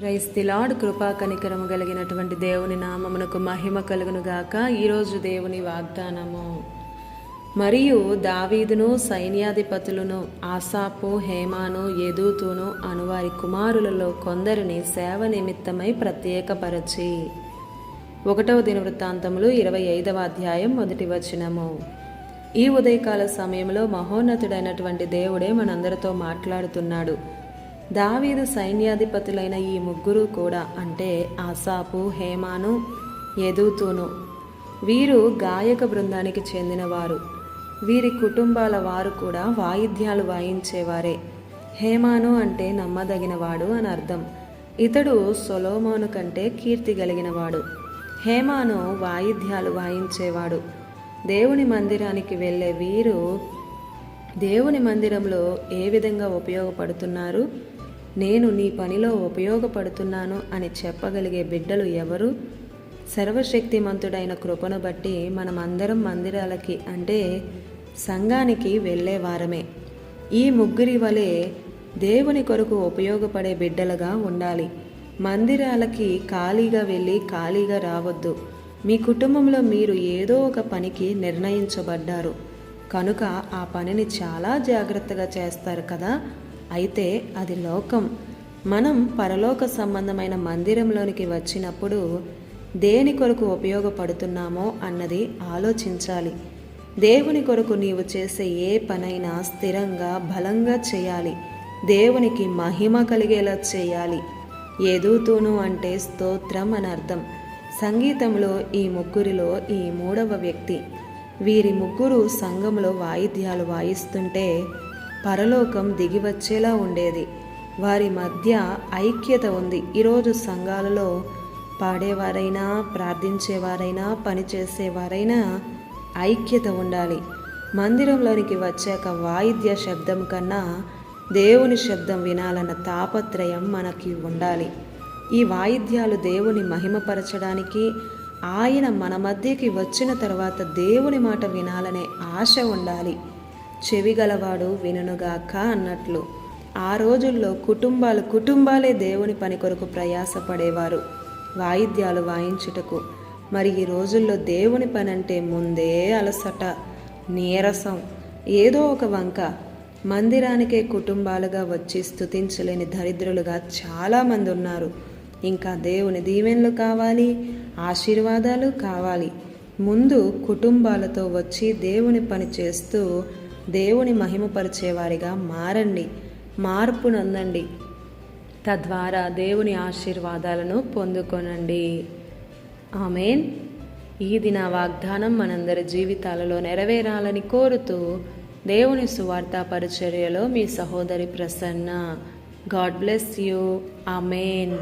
Praise the lord. కృపా కనికరము కలిగినటువంటి దేవుని నామమునకు మహిమ కలుగును గాక. ఈరోజు దేవుని వాగ్దానము, మరియు దావీదును సైన్యాధిపతులను ఆసాపు, హేమాను, యెదూతును అనువారి కుమారులలో కొందరిని సేవ నిమిత్తమై ప్రత్యేకపరచి. 1వ దినవృత్తాంతములు 25వ అధ్యాయం 1వ వచనము. ఈ ఉదయకాల సమయంలో మహోన్నతుడైనటువంటి దేవుడే మనందరితో మాట్లాడుతున్నాడు. దావీదు సైన్యాధిపతులైన ఈ ముగ్గురు కూడా, అంటే ఆసాపు, హేమాను, యెదూతును, వీరు గాయక బృందానికి చెందినవారు. వీరి కుటుంబాల వారు కూడా వాయిద్యాలు వాయించేవారే. హేమాను అంటే నమ్మదగినవాడు అని అర్థం. ఇతడు సొలొమోను కంటే కీర్తి కలిగినవాడు. హేమాను వాయిద్యాలు వాయించేవాడు. దేవుని మందిరానికి వెళ్ళే వీరు దేవుని మందిరంలో ఏ విధంగా ఉపయోగపడుతున్నారు? నేను నీ పనిలో ఉపయోగపడుతున్నాను అని చెప్పగలిగే బిడ్డలు ఎవరు? సర్వశక్తిమంతుడైన కృపను బట్టి మనమందరం మందిరాలకి, అంటే సంఘానికి వెళ్ళేవారమే. ఈ ముగ్గురి వలె దేవుని కొరకు ఉపయోగపడే బిడ్డలుగా ఉండాలి. మందిరాలకి ఖాళీగా వెళ్ళి ఖాళీగా రావద్దు. మీ కుటుంబంలో మీరు ఏదో ఒక పనికి నిర్ణయించబడ్డారు కనుక ఆ పనిని చాలా జాగ్రత్తగా చేస్తారు కదా. అయితే అది లోకం. మనం పరలోక సంబంధమైన మందిరంలోనికి వచ్చినప్పుడు దేని కొరకు ఉపయోగపడుతున్నామో అన్నది ఆలోచించాలి. దేవుని కొరకు నీవు చేసే ఏ పనైనా స్థిరంగా, బలంగా చేయాలి. దేవునికి మహిమ కలిగేలా చేయాలి. యెదూతును అంటే స్తోత్రం అని అర్థం. సంగీతంలో ఈ ముగ్గురిలో ఈ మూడవ వ్యక్తి. వీరి ముగ్గురు సంఘంలో వాయిద్యాలు వాయిస్తుంటే పరలోకం దిగివచ్చేలా ఉండేది. వారి మధ్య ఐక్యత ఉంది. ఈరోజు సంఘాలలో పాడేవారైనా, ప్రార్థించేవారైనా, పనిచేసేవారైనా ఐక్యత ఉండాలి. మందిరంలోనికి వచ్చాక వాయిద్య శబ్దం కన్నా దేవుని శబ్దం వినాలన్న తాపత్రయం మనకి ఉండాలి. ఈ వాయిద్యాలు దేవుని మహిమపరచడానికి, ఆయన మన మధ్యకి వచ్చిన తర్వాత దేవుని మాట వినాలనే ఆశ ఉండాలి. చెవి గలవాడు వినుగాక అన్నట్లు ఆ రోజుల్లో కుటుంబాలే దేవుని పని కొరకు ప్రయాసపడేవారు వాయిద్యాలు వాయించుటకు. మరి ఈ రోజుల్లో దేవుని పని అంటే ముందే అలసట, నీరసం, ఏదో ఒక వంక. మందిరానికే కుటుంబాలుగా వచ్చి స్తుతించలేని దరిద్రులుగా చాలామంది ఉన్నారు. ఇంకా దేవుని దీవెనలు కావాలి, ఆశీర్వాదాలు కావాలి. ముందు కుటుంబాలతో వచ్చి దేవుని పని చేస్తూ దేవుని మహిమపరిచేవారిగా మారండి. మార్పు నందండి. తద్వారా దేవుని ఆశీర్వాదాలను పొందుకొనండి. ఆమేన్. ఈ దిన వాగ్దానం మనందరి జీవితాలలో నెరవేరాలని కోరుతూ దేవుని సువార్త పరిచర్యలో మీ సహోదరి Prasanna. God bless you. Amen.